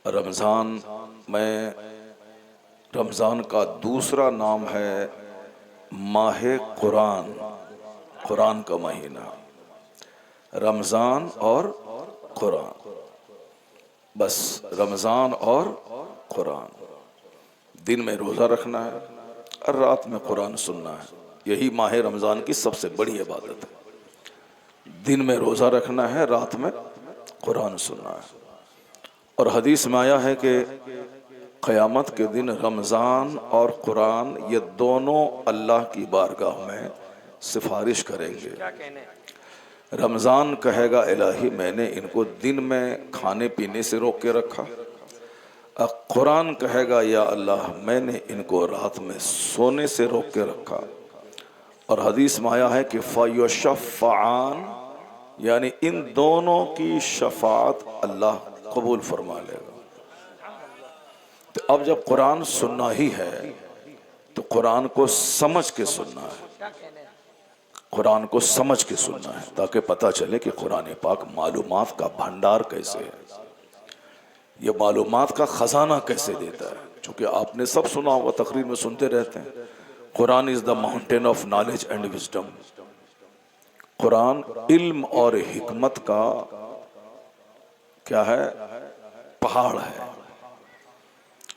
रमज़ान में रमज़ान का दूसरा नाम है माह कुरान। कुरान का महीना, रमज़ान और कुरान, बस रमज़ान और कुरान। दिन में रोज़ा रखना है और रात में कुरान सुनना है। यही माह रमज़ान की सबसे बड़ी इबादत है। दिन में रोज़ा रखना है, रात में कुरान सुनना है। और हदीस में आया है कि क़यामत के दिन रमज़ान और कुरान ये दोनों अल्लाह की बारगाह में सिफारिश करेंगे। रमज़ान कहेगा इलाही मैंने इनको दिन में खाने पीने से रोक के रखा। कुरान कहेगा या अल्लाह मैंने इनको रात में सोने से रोक के रखा। और हदीस में आया है कि फ़युशफ़्फ़आन, यानी इन दोनों की शफाअत अल्लाह कबूल फरमा लेगा। तो अब जब कुरान सुनना ही है तो कुरान को समझ के सुनना है, कुरान को समझ के सुनना है, ताकि पता चले कि कुरान पाक मालूमात का भंडार कैसे है, ये मालूमात का खजाना कैसे देता है। क्योंकि आपने सब सुना होगा, तकरीर में सुनते रहते हैं, Quran is the mountain of knowledge and wisdom. Quran इल्म और हिकमत का क्या है, पहाड़ है।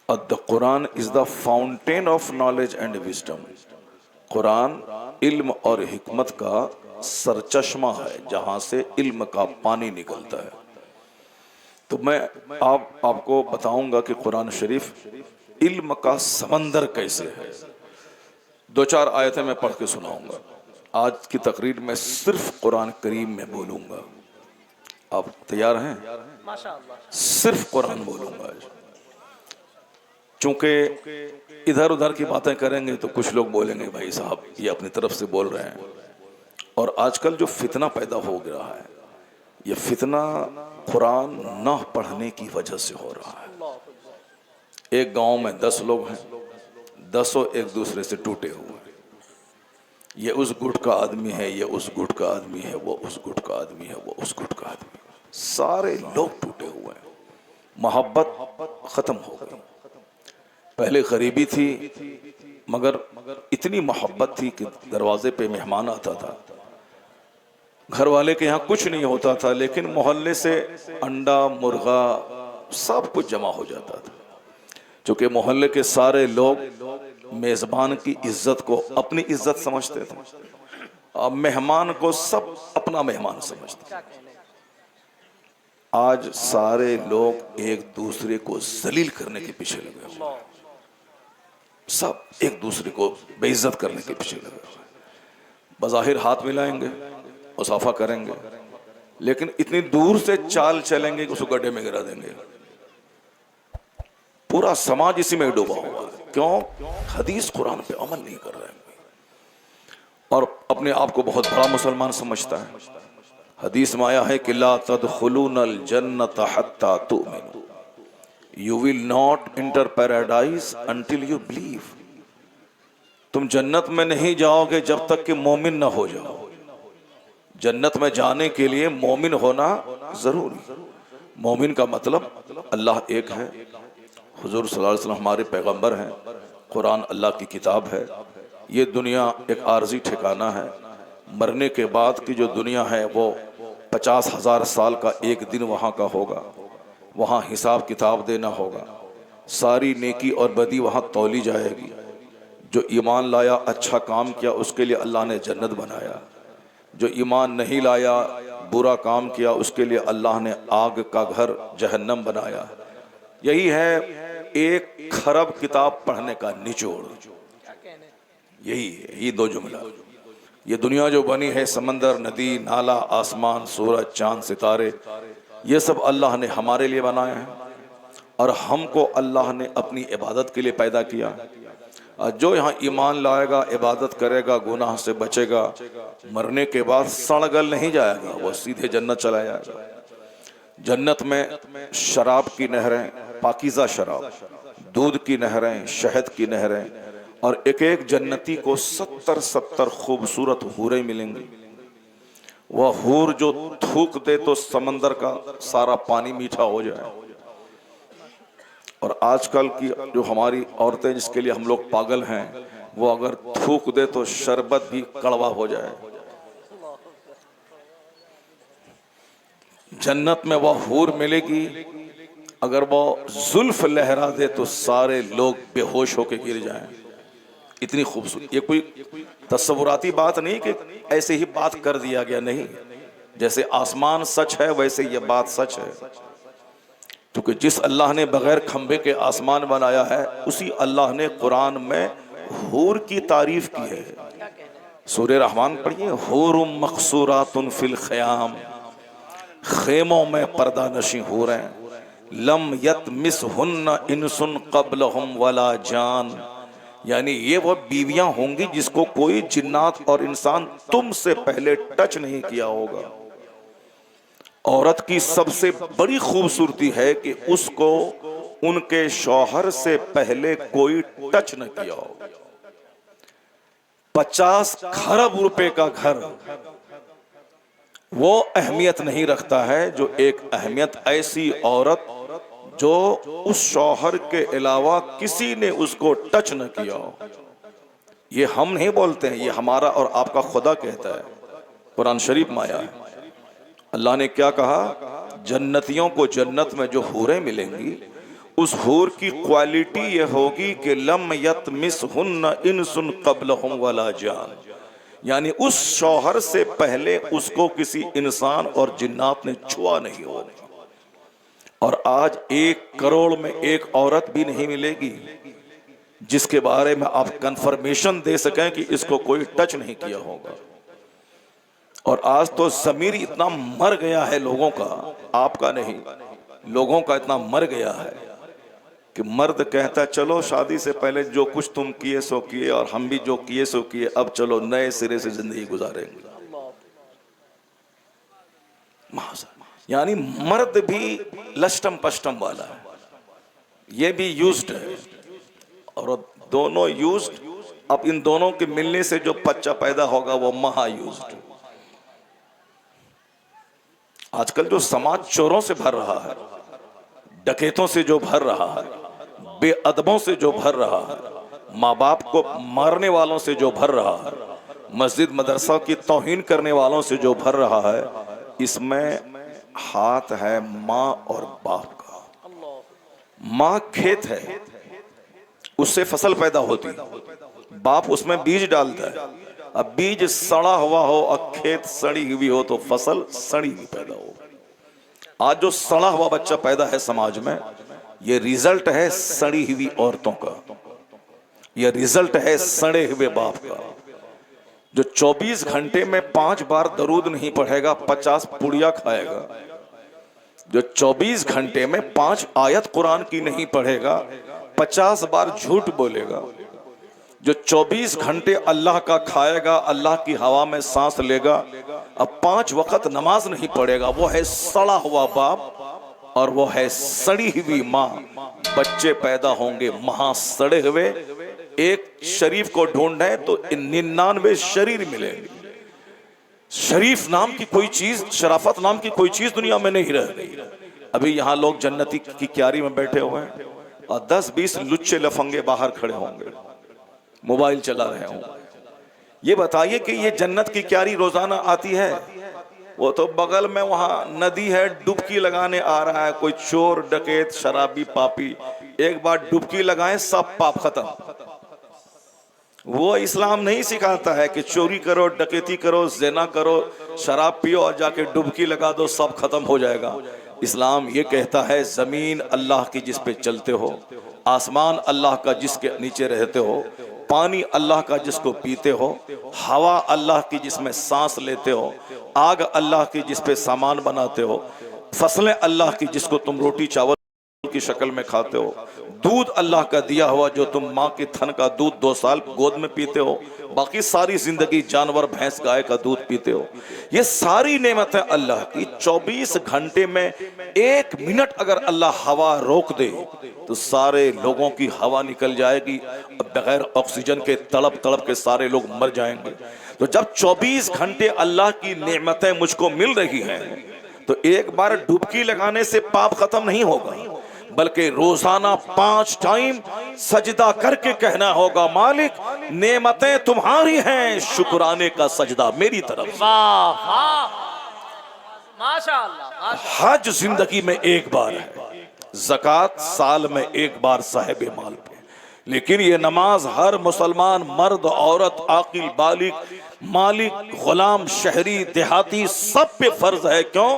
और the Quran is the fountain of knowledge and wisdom. Quran इल्म और हिकमत का सरचश्मा है, जहां से इल्म का पानी निकलता है। तो मैं आपको बताऊंगा कि कुरान शरीफ इल्म का समंदर कैसे है। दो चार आयतें मैं पढ़ के सुनाऊंगा। आज की तकरीर में सिर्फ कुरान करीम में बोलूंगा। आप तैयार हैं? सिर्फ कुरान बोलूंगा आज। चूंकि इधर उधर की बातें करेंगे तो कुछ लोग बोलेंगे भाई साहब ये अपनी तरफ से बोल रहे हैं। और आजकल जो फितना पैदा हो गया है, ये फितना कुरान न पढ़ने की वजह से हो रहा है। एक गांव में 10 लोग हैं, 10 एक दूसरे से टूटे हुए हैं। ये उस गुट का आदमी है, ये उस गुट का आदमी है, वो उस गुट का आदमी है, वो उस गुट का आदमी है। सारे लोग टूटे हुए हैं। मोहब्बत खत्म हो गई। पहले गरीबी थी, मगर इतनी मोहब्बत थी कि दरवाजे पे मेहमान आता था, घर वाले के यहाँ कुछ नहीं होता था, लेकिन मोहल्ले से अंडा मुर्गा सब कुछ जमा हो जाता था। क्योंकि मोहल्ले के सारे लोग मेजबान की इज्जत को अपनी इज्जत समझते थे, और मेहमान को सब अपना मेहमान समझते। आज सारे लोग एक दूसरे को जलील करने के पीछे लगे हुए, सब एक दूसरे को बेइज्जत करने के पीछे लगे हुए। बज़ाहिर हाथ मिलाएंगे, मुसाफा करेंगे, लेकिन इतनी दूर से चाल चलेंगे कि उसको गड्ढे में गिरा देंगे। पूरा समाज इसी में डूबा हुआ है। क्यों? हदीस कुरान पे अमल नहीं कर रहे हैं और अपने आप को बहुत बड़ा मुसलमान समझता है। हदीस में आया है कि ला तदखुलूनल जन्नत हत्ता तुमिनू, you will not enter paradise until you believe. तुम जन्नत में नहीं जाओगे जब तक कि मोमिन ना हो जाओ। जन्नत में जाने के लिए मोमिन होना जरूरी। मोमिन का मतलब अल्लाह एक है, हुजूर सल्लल्लाहु अलैहि वसल्लम हमारे पैगंबर हैं, कुरान अल्लाह की किताब है। ये दुनिया एक आर्जी ठिकाना है। मरने के बाद की जो दुनिया है वो 50,000 साल का एक दिन वहाँ का होगा। वहाँ हिसाब किताब देना होगा। सारी नेकी और बदी वहाँ तौली जाएगी। जो ईमान लाया, अच्छा काम किया, उसके लिए अल्लाह ने जन्नत बनाया। जो ईमान नहीं लाया, बुरा काम किया, उसके लिए अल्लाह ने आग का घर जहन्नम बनाया। यही है 1 खरब किताब पढ़ने का निचोड़। यही है, ये 2 जुमला। ये दुनिया जो बनी है, समंदर, नदी, नाला, आसमान, सूरज, चांद, सितारे, ये सब अल्लाह ने हमारे लिए बनाए हैं। और हमको अल्लाह ने अपनी इबादत के लिए पैदा किया। जो यहाँ ईमान लाएगा, इबादत करेगा, गुनाह से बचेगा, मरने के बाद सड़गल नहीं जाएगा, वो सीधे जन्नत चला जाएगा। जन्नत में शराब की नहरें, पाकीज़ा शराब, दूध की नहरें, शहद की नहरें, और एक एक जन्नती को 70-70 खूबसूरत हूरें मिलेंगी। वह हूर जो थूक दे तो समंदर का सारा पानी मीठा हो जाए। और आजकल की जो हमारी औरतें जिसके लिए हम लोग पागल हैं, वो अगर थूक दे तो शरबत भी कड़वा हो जाए। जन्नत में वह हूर मिलेगी, अगर वो जुल्फ लहरा दे तो सारे लोग बेहोश होके गिर जाएं। इतनी खूबसूरत, ये कोई तस्वुराती बात नहीं कि ऐसे ही बात कर दिया गया, नहीं। जैसे आसमान सच है वैसे ये बात सच है, क्योंकि जिस अल्लाह ने बगैर खंबे के आसमान बनाया है, उसी अल्लाह ने कुरान में हूर की तारीफ की है। सूरह रहमान पढ़िए, हूरुम मक़सूरातुन फिल ख़याम, खेमों में पर्दा नशी हो रहे हैं, लम यतमिसहुन्ना इंसुन क़ब्लहुम वला जान, यानी ये वो बीवियां होंगी जिसको कोई जिन्नात और इंसान तुमसे पहले टच नहीं किया होगा। औरत की सबसे बड़ी खूबसूरती है कि उसको उनके शौहर से पहले कोई टच न किया हो। 50 खरब रुपए का घर वो अहमियत नहीं रखता है जो एक अहमियत ऐसी औरत जो उस शौहर के अलावा किसी ने उसको टच न किया हो। ये हम नहीं बोलते हैं, ये हमारा और आपका खुदा कहता है, कुरान शरीफ में आया है। अल्लाह ने क्या कहा, जन्नतियों को जन्नत में जो हूरें मिलेंगी, उस हूर की क्वालिटी ये होगी कि लम यतमिसहुन्ना इंसुन क़ब्लहुम वला जान, यानी उस शौहर से पहले उसको किसी इंसान और जिन्नात ने छुआ नहीं हो। और आज 1 करोड़ में एक औरत भी नहीं मिलेगी जिसके बारे में आप कंफर्मेशन दे सकें कि इसको कोई टच नहीं किया होगा। और आज तो ज़मीर इतना मर गया है लोगों का, आपका नहीं, लोगों का इतना मर गया है कि मर्द कहता चलो शादी से पहले जो कुछ तुम किए सो किए और हम भी जो किए सो किए, अब चलो नए सिरे से जिंदगी गुजारेंगे। यानी मर्द भी लष्टम पष्टम वाला है, ये भी यूज्ड है और दोनों यूज्ड। अब इन दोनों के मिलने से जो बच्चा पैदा होगा वो महा यूज्ड। आजकल जो समाज चोरों से भर रहा है, डकैतों से जो भर रहा है, बेअदबों से जो भर रहा है, माँ बाप को मारने वालों से जो भर रहा है, मस्जिद मदरसा की तौहीन करने वालों से जो भर रहा है, इसमें हाथ है माँ और बाप का। माँ खेत है, उससे फसल पैदा होती, बाप उसमें बीज डालता है। अब बीज सड़ा हुआ हो और खेत सड़ी हुई हो तो फसल सड़ी हुई पैदा हो। आज जो सड़ा हुआ बच्चा पैदा है समाज में, ये रिजल्ट है सड़ी हुई औरतों का, ये रिजल्ट है सड़े हुए बाप का। जो 24 घंटे में 5 बार दरूद नहीं पढ़ेगा 50 पुड़िया खाएगा। जो 24 घंटे में 5 आयत कुरान की नहीं पढ़ेगा 50 बार झूठ बोलेगा। जो 24 घंटे अल्लाह का खाएगा, अल्लाह की हवा में सांस लेगा, अब 5 वक्त नमाज नहीं पढ़ेगा, वो है सड़ा हुआ बाप और वो है सड़ी हुई माँ। बच्चे पैदा होंगे महा सड़े हुए। एक शरीफ को ढूंढे तो 99 शरीर मिलेंगे। शरीफ नाम की कोई चीज, शराफत नाम की कोई चीज दुनिया में नहीं रह गई। अभी यहाँ लोग जन्नती की क्यारी में बैठे हुए हैं और 10-20 लुच्चे लफंगे बाहर खड़े होंगे, मोबाइल चला रहे होंगे। ये बताइए कि ये जन्नत की क्यारी रोजाना आती है? वो तो बगल में वहां नदी है, डुबकी लगाने आ रहा है कोई चोर डकैत शराबी पापी, एक बार डुबकी लगाए सब पाप खत्म। वो इस्लाम नहीं सिखाता है कि चोरी करो, डकैती करो, ज़िना करो, शराब पियो और जाके डुबकी लगा दो सब खत्म हो जाएगा। इस्लाम ये कहता है जमीन अल्लाह की जिस पे चलते हो, आसमान अल्लाह का जिसके नीचे रहते हो, पानी अल्लाह का जिसको पीते हो, हवा अल्लाह की जिसमें सांस लेते हो, आग अल्लाह की जिस पे सामान बनाते हो, फसलें अल्लाह की जिसको तुम रोटी चावल की शक्ल में खाते हो, दूध अल्लाह का दिया हुआ जो तुम माँ के थन का दूध 2 साल गोद में पीते हो, बाकी सारी जिंदगी जानवर भैंस गाय का दूध पीते हो। ये सारी नेमतें अल्लाह की। 24 घंटे में 1 मिनट अगर अल्लाह हवा रोक दे तो सारे लोगों की हवा निकल जाएगी, बगैर ऑक्सीजन के तड़प तड़प के सारे लोग मर जाएंगे। तो जब 24 घंटे अल्लाह की नेमतें मुझको मिल रही हैं तो एक बार डुबकी लगाने से पाप खत्म नहीं होगा। बल्कि रोजाना 5 टाइम सजदा करके कहना होगा, मालिक नेमतें तुम्हारी हैं, शुक्राने का सजदा मेरी तरफ। वाह वाह माशाअल्लाह। हज जिंदगी में एक बार है, ज़कात साल में एक बार साहिब माल पे, लेकिन ये नमाज हर मुसलमान मर्द औरत आकिल बालिग मालिक गुलाम शहरी देहाती सब पे फर्ज है। क्यों?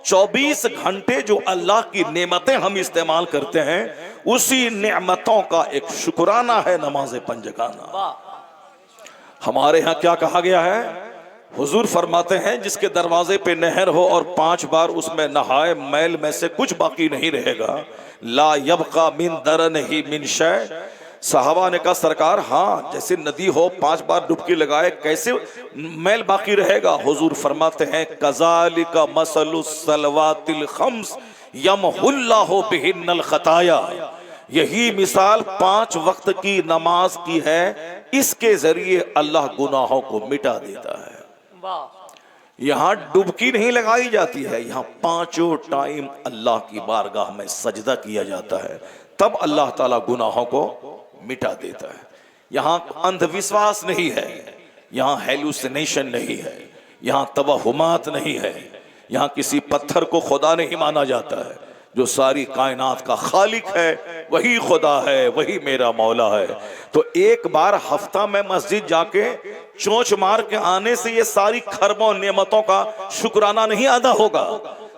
24 घंटे जो अल्लाह की नेमतें हम इस्तेमाल करते हैं, उसी नेमतों का एक शुक्राना है नमाज पंजगाना। हमारे यहाँ क्या कहा गया है? हुजूर फरमाते हैं जिसके दरवाजे पे नहर हो और 5 बार उसमें नहाए, मैल में से कुछ बाकी नहीं रहेगा। ला यबका मिन दरनिही मिन शै। साहबा ने कहा सरकार हाँ, जैसे नदी हो 5 बार डुबकी लगाए कैसे मैल बाकी रहेगा? हुजूर फरमाते हैं कज़ालिका मसलुस सलवातिल खम्स यमहुल्लाहु बिहिन्नल खताया। यही मिसाल 5 वक्त की नमाज की है, इसके जरिए अल्लाह गुनाहों को मिटा देता है। यहाँ डुबकी नहीं लगाई जाती है, यहाँ 5 टाइम अल्लाह की बारगाह में सजदा किया जाता है, तब अल्लाह ताला गुनाहों को मिटा देता है। यहाँ अंधविश्वास नहीं है, यहाँ हेलुसिनेशन नहीं है, यहाँ तवहुमात नहीं है, यहाँ किसी पत्थर को खुदा नहीं माना जाता है। जो सारी कायनात का खालिक है वही खुदा है, वही मेरा मौला है। तो एक बार हफ्ता में मस्जिद जाके चोंच मार के आने से ये सारी खरबों नेमतों का शुक्राना नहीं अदा होगा।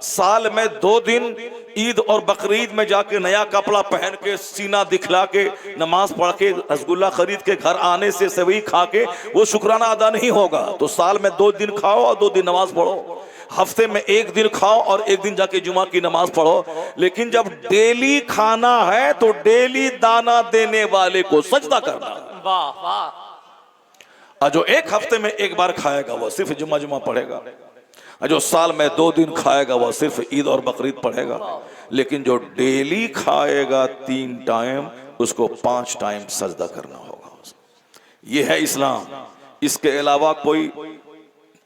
साल में 2 दिन ईद और बकरीद में जाके नया कपड़ा पहन के सीना दिखला के नमाज पढ़ के रसगुल्ला खरीद के घर आने से सेवई खा के वो शुक्राना अदा नहीं होगा। तो साल में 2 दिन खाओ और 2 दिन नमाज पढ़ो, हफ्ते में 1 दिन खाओ और 1 दिन जाके जुमा की नमाज पढ़ो। लेकिन जब डेली खाना है तो डेली दाना देने वाले को सजदा करना। वाह वाह। और जो 1 हफ्ते में 1 बार खाएगा वो सिर्फ जुमा पढ़ेगा, जो साल में 2 दिन खाएगा वो सिर्फ ईद और बकरीद पढ़ेगा। लेकिन जो डेली खाएगा 3 टाइम, उसको 5 टाइम सजदा करना होगा। ये है इस्लाम। इसके अलावा कोई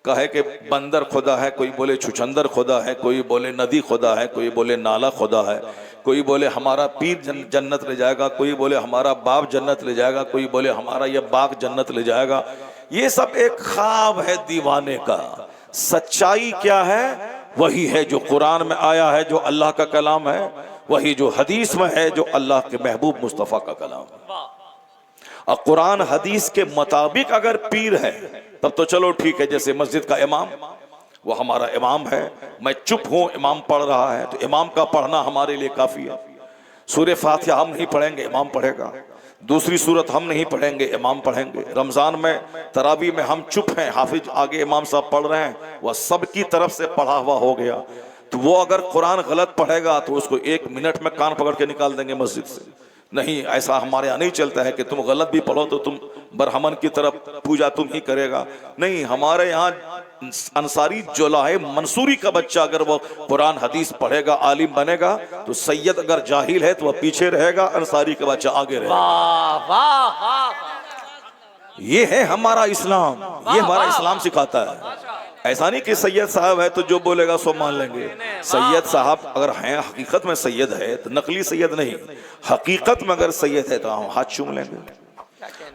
कहे कि बंदर खुदा है, कोई बोले छुछंदर खुदा है, कोई बोले नदी खुदा है, कोई बोले नाला खुदा है, कोई बोले हमारा पीर जन्नत ले जाएगा, कोई बोले हमारा बाप जन्नत ले जाएगा, कोई बोले हमारा यह बाग जन्नत ले जाएगा। ये सब एक ख्वाब है दीवाने का। सच्चाई क्या है? वही है जो कुरान में आया है, जो अल्लाह का कलाम है, वही जो हदीस में है, जो अल्लाह के महबूब मुस्तफ़ा का कलाम है। और कुरान हदीस के मुताबिक अगर पीर है तब तो चलो ठीक है। जैसे मस्जिद का इमाम, वो हमारा इमाम है, मैं चुप हूं, इमाम पढ़ रहा है तो इमाम का पढ़ना हमारे लिए काफी है। सूरह फातिहा हम नहीं पढ़ेंगे, इमाम पढ़ेगा। दूसरी सूरत हम नहीं पढ़ेंगे, इमाम पढ़ेंगे। रमजान में तरावी में हम चुप हैं, हाफिज आगे इमाम साहब पढ़ रहे हैं, वह सबकी तरफ से पढ़ा हुआ हो गया। तो वो अगर कुरान गलत पढ़ेगा तो उसको 1 मिनट में कान पकड़ के निकाल देंगे मस्जिद से। नहीं, ऐसा हमारे यहाँ नहीं चलता है कि तुम गलत भी पढ़ो तो तुम बरहमन की तरफ पूजा तुम ही करेगा। नहीं, हमारे यहाँ अंसारी जोलाहे मंसूरी का बच्चा अगर वो कुरान हदीस पढ़ेगा, आलिम बनेगा, तो सैयद अगर जाहिल है तो वह पीछे रहेगा, अंसारी का बच्चा आगे रहेगा। वाह वाह वाह। ये है हमारा इस्लाम, ये हमारा इस्लाम सिखाता है। ऐसा नहीं कि सैयद साहब है तो जो बोलेगा सो मान लेंगे। सैयद साहब अगर हैं, हकीकत में सैयद है तो नकली सैयद नहीं, हकीकत में अगर सैयद है तो हम हाथ चूम लेंगे,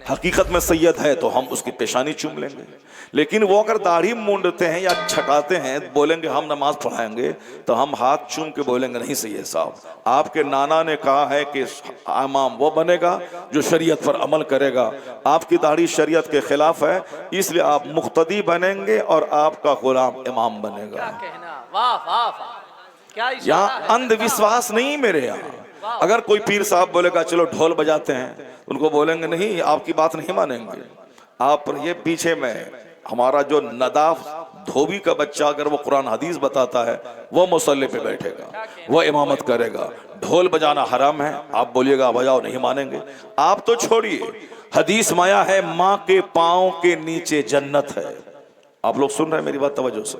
हकीकत में सैयद है तो हम उसकी पेशानी चूम लेंगे। लेकिन वो अगर दाढ़ी मूंडते हैं या छटाते हैं, बोलेंगे हम नमाज पढ़ाएंगे, तो हम हाथ चूम के बोलेंगे नहीं सैयद साहब, आपके नाना ने कहा है कि इमाम वो बनेगा जो शरीयत पर अमल करेगा, आपकी दाढ़ी शरीयत के खिलाफ है, इसलिए आप मुख्तदी बनेंगे और आपका गुलाम इमाम बनेगा। वाह वाह वाह। यहाँ अंधविश्वास नहीं मेरे यहाँ। अगर कोई पीर साहब बोलेगा चलो ढोल बजाते हैं, उनको बोलेंगे नहीं, आपकी बात नहीं मानेंगे आप। ये पीछे में हमारा जो नदाफ धोबी का बच्चा अगर वो कुरान हदीस बताता है, वो मुसल्ले पे बैठेगा, वो इमामत करेगा। ढोल बजाना हराम है, आप बोलिएगा बजाओ, नहीं मानेंगे। आप तो छोड़िए, हदीस माया है माँ के पाँव के नीचे जन्नत है। आप लोग सुन रहे हैं मेरी बात? तवज्जो से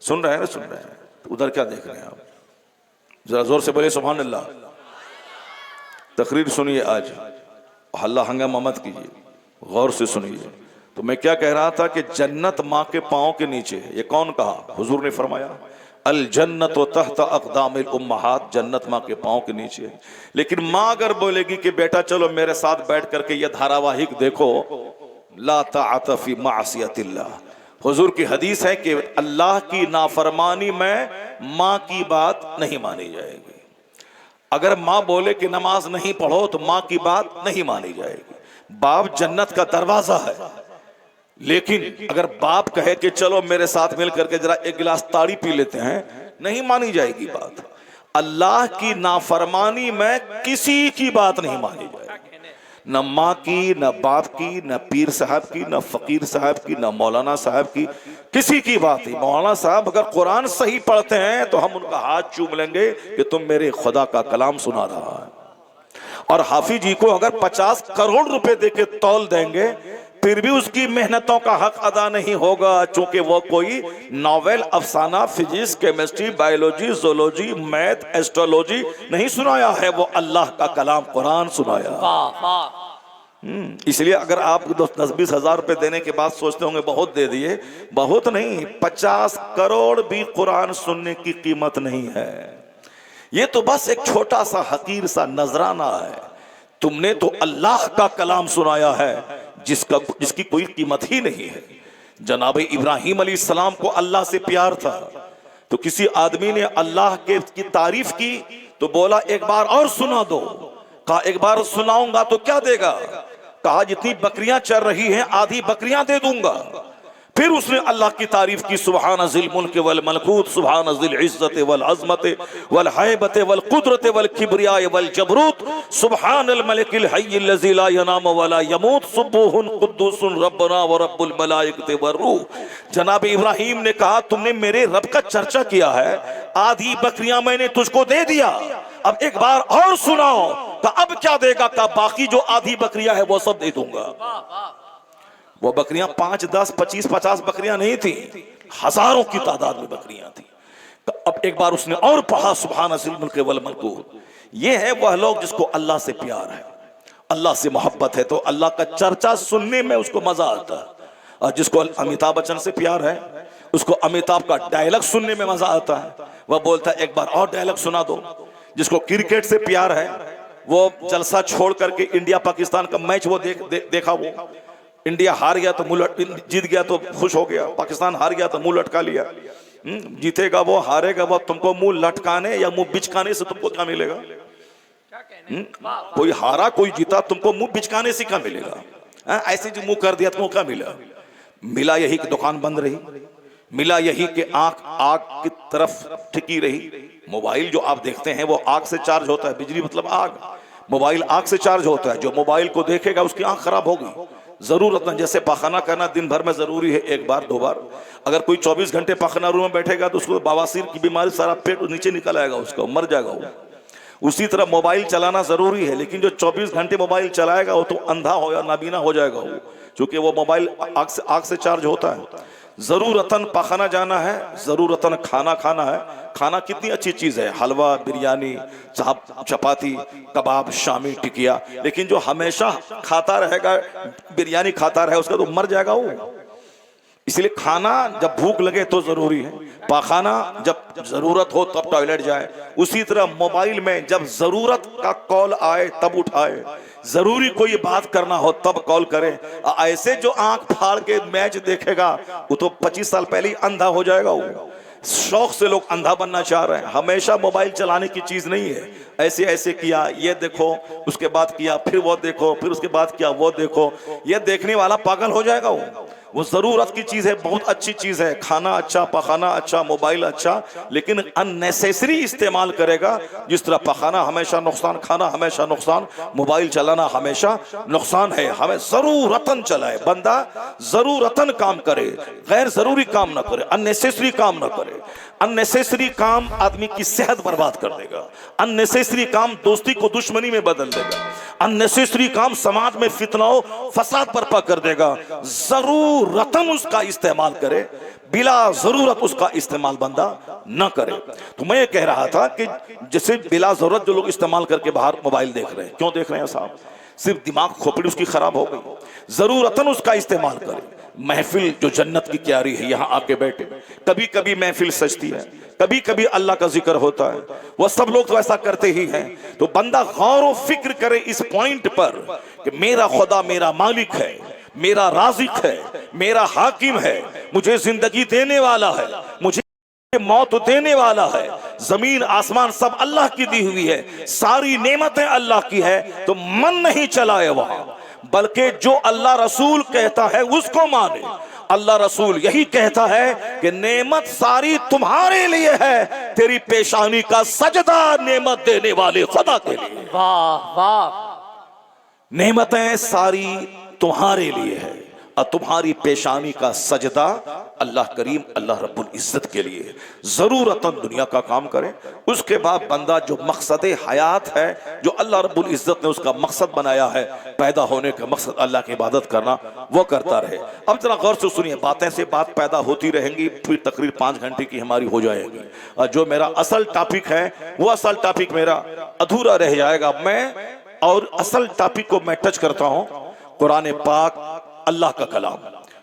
सुन रहे हैं ना? सुन रहे हैं तो उधर क्या देख रहे हैं आप? जरा जोर से बोले सुभान अल्लाह। तकरीर सुनिए, आज हल्ला हंगामा मत कीजिए, गौर से सुनिए। तो मैं क्या कह रहा था कि जन्नत माँ के पाँव के नीचे है। ये कौन कहा? हुजूर ने फरमाया अल जन्नत व तहत अक़दामिल उम्महात, जन्नत माँ के पाँव के नीचे है। लेकिन माँ अगर बोलेगी कि बेटा चलो मेरे साथ बैठ करके ये धारावाहिक देखो, ला ताअत फी मासियतिल्लाह, हुजूर की हदीस है कि अल्लाह की नाफरमानी में माँ की बात नहीं मानी जाएगी। अगर माँ बोले कि नमाज नहीं पढ़ो तो माँ की बात नहीं मानी जाएगी। बाप जन्नत का दरवाजा है, लेकिन अगर बाप कहे कि चलो मेरे साथ मिल करके जरा एक गिलास ताड़ी पी लेते हैं, नहीं मानी जाएगी बात। अल्लाह की नाफरमानी में किसी की बात नहीं मानी जाएगी, न माँ की, न बाप की, न पीर साहब की, न फकीर साहब की, न मौलाना साहब की, किसी की बात नहीं। मौलाना साहब अगर कुरान सही पढ़ते हैं तो हम उनका हाथ चूम लेंगे कि तुम मेरे खुदा का कलाम सुना रहा है। और हाफिज जी को अगर 50 करोड़ रुपए देके तौल देंगे फिर भी उसकी मेहनतों का हक अदा नहीं होगा, चूंकि वो कोई नॉवेल, अफसाना, physics, chemistry, biology, zoology, math, astrology नहीं सुनाया है, वो अल्लाह का कलाम कुरान सुनाया। वाह वाह। इसलिए अगर आप 10-20 हजार रुपए देने के बाद सोचते होंगे बहुत दे दिए, बहुत नहीं, 50 करोड़ भी कुरान सुनने की कीमत नहीं है। ये तो बस एक छोटा सा हकीर सा नजराना है। तुमने तो अल्लाह का कलाम सुनाया है जिसकी कोई कीमत ही नहीं है। जनाब इब्राहिम अलैहिस्सलाम को अल्लाह से प्यार था, तो किसी आदमी ने अल्लाह की तारीफ की तो बोला एक बार और सुना दो। कहा एक बार सुनाऊंगा तो क्या देगा? कहा जितनी बकरियां चर रही हैं आधी बकरियां दे दूंगा। फिर उसने अल्लाह की तारीफ की, सुभान ज़िल मुल्क वल मलकूत, सुभान ज़िल इज़्ज़त वल अज़मत वल हैबत वल कुदरत वल किब्रिया वल जबरूत, सुभानल मलिकिल हय्यिल लज़ी ला यनामु व ला यमूत, सुब्बूहुन कुद्दूसुन रब्बना व रब्बुल मलाइकति वर रूह। जनाब इब्राहिम ने कहा तुमने मेरे रब का चर्चा किया है, आधी बकरियां मैंने तुझको दे दिया, अब एक बार और सुनाओ। तो अब क्या देगा? का बाकी जो आधी बकरियां है वो सब दे दूंगा। वो बकरियां 5, 10, 25, 50 बकरियां नहीं थी, हजारों की तादाद में बकरियां थी। तो अब एक बार उसने और पढ़ा, सुभान ज़िल मुल्क वल मलकूत। ये है वह लोग जिसको अल्लाह से प्यार है, अल्लाह से मोहब्बत है, तो अल्लाह का चर्चा सुनने में उसको मजा आता है। और जिसको अमिताभ बच्चन से प्यार है उसको अमिताभ का डायलॉग सुनने में मजा आता है, वह बोलता है एक बार और डायलॉग सुना दो। जिसको क्रिकेट से प्यार है वो जलसा छोड़ करके इंडिया पाकिस्तान का मैच वो देखा, वो इंडिया हार गया तो मुंह जीत गया तो खुश हो गया, पाकिस्तान हार गया तो मुंह लटका लिया। जीतेगा वो, हारेगा वो, तुमको मुंह लटकाने या मुंह बिचकाने से तुमको क्या मिलेगा? कोई हारा कोई जीता, तुमको मुंह बिचकाने से क्या मिलेगा? ऐसे जो मुंह कर दिया तुमको क्या मिला? मिला यही कि दुकान बंद रही, मिला यही कि आंख आग की तरफ टिकी रही। मोबाइल जो आप देखते हैं वो आग से चार्ज होता है, बिजली मतलब आग, मोबाइल आग से चार्ज होता है। जो मोबाइल को देखेगा उसकी आंख खराब होगी। जरूरत न, जैसे पाखाना करना दिन भर में जरूरी है, एक बार 2 बार, अगर कोई 24 घंटे पाखाना रूम में बैठेगा तो उसको बवासीर की बीमारी, सारा पेट नीचे निकल आएगा, उसका मर जाएगा वो। उसी तरह मोबाइल चलाना जरूरी है, लेकिन जो 24 घंटे मोबाइल चलाएगा वो तो अंधा हो या नाबीना हो जाएगा वो, क्योंकि वो मोबाइल आग से चार्ज होता है। जरूरतन पाखाना जाना है, जरूरतन खाना खाना है। खाना कितनी अच्छी चीज है, हलवा, बिरयानी, चपाती, कबाब, शामी, टिकिया, लेकिन जो हमेशा खाता रहेगा, बिरयानी खाता रहे, उसका तो मर जाएगा वो। इसलिए खाना जब भूख लगे तो जरूरी है, पाखाना जब जरूरत हो तब टॉयलेट जाए। उसी तरह मोबाइल में जब जरूरत का कॉल आए तब उठाए, जरूरी कोई बात करना हो तब कॉल करे। ऐसे जो आंख फाड़ के मैच देखेगा वो तो 25 साल पहले ही अंधा हो जाएगा वो। शौक से लोग अंधा बनना चाह रहे हैं। हमेशा मोबाइल चलाने की चीज नहीं है, ऐसे ऐसे किया, ये देखो, उसके बाद किया, फिर वो देखो, फिर उसके बाद किया, वो देखो, ये देखने वाला पागल हो जाएगा वो जरूरत की चीज है, बहुत अच्छी चीज है, खाना अच्छा, पखाना अच्छा, मोबाइल अच्छा, लेकिन अननेसेसरी इस्तेमाल करेगा। जिस तरह पखाना हमेशा नुकसान, खाना हमेशा नुकसान, मोबाइल चलाना हमेशा नुकसान है। हमें जरूरतन चलाए, बंदा जरूरतन काम करे, गैर जरूरी काम ना करे, अननेसेसरी काम ना करे। अननेसेसरी काम आदमी की सेहत बर्बाद कर देगा, अननेसेसरी काम दोस्ती को दुश्मनी में बदल देगा, अननेसेसरी काम समाज में फितनाओं फसाद बर्पा कर देगा। जरूरतन उसका इस्तेमाल करे, बिला जरूरत उसका इस्तेमाल बंदा न करे। तो मैं ये कह रहा था कि जैसे बिला जरूरत जो लोग इस्तेमाल करके बाहर मोबाइल देख रहे हैं, क्यों देख रहे हैं साहब? सिर्फ दिमाग खोपड़ी उसकी खराब हो गई, जरूरतन उसका इस्तेमाल करे। महफिल जो जन्नत की क्यारी है, यहाँ आके बैठे, कभी कभी महफिल सजती है, कभी कभी अल्लाह का जिक्र होता है, वह सब लोग तो ऐसा करते ही हैं। तो बंदा गौर व फिक्र करे इस पॉइंट पर कि मेरा खुदा मेरा मालिक है, मेरा राज़िक है, मेरा हाकिम है, मुझे जिंदगी देने वाला है, मुझे मौत देने वाला है, जमीन आसमान सब अल्लाह की दी हुई है, सारी नेमतें अल्लाह की है। तो मन नहीं चलाए वहां, बल्कि जो अल्लाह रसूल कहता है उसको माने। अल्लाह रसूल यही कहता है कि नेमत सारी तुम्हारे लिए है, तेरी पेशानी का सजदा नेमत देने वाले खुदा के लिए। वाह वाह, नेमतें सारी तुम्हारे लिए है और तुम्हारी पेशानी का सजदा अल्लाह करीम अल्लाह रब्बुल इज्जत के लिए। जरूरतन दुनिया का काम करें, उसके बाद बंदा जो मकसद हयात है, जो अल्लाह रब्बुल इज्जत ने उसका मकसद बनाया है, पैदा होने का मकसद अल्लाह की इबादत करना, वो करता रहे। अब जरा गौर से सुनिए, बातें से बात पैदा होती रहेंगी, फिर तकरीर 5 घंटे की हमारी हो जाएगी और जो मेरा असल टॉपिक है वो असल टॉपिक मेरा अधूरा रह जाएगा। मैं और असल टॉपिक को मैं टच करता हूं। कुरान पाक अल्लाह का कलाम,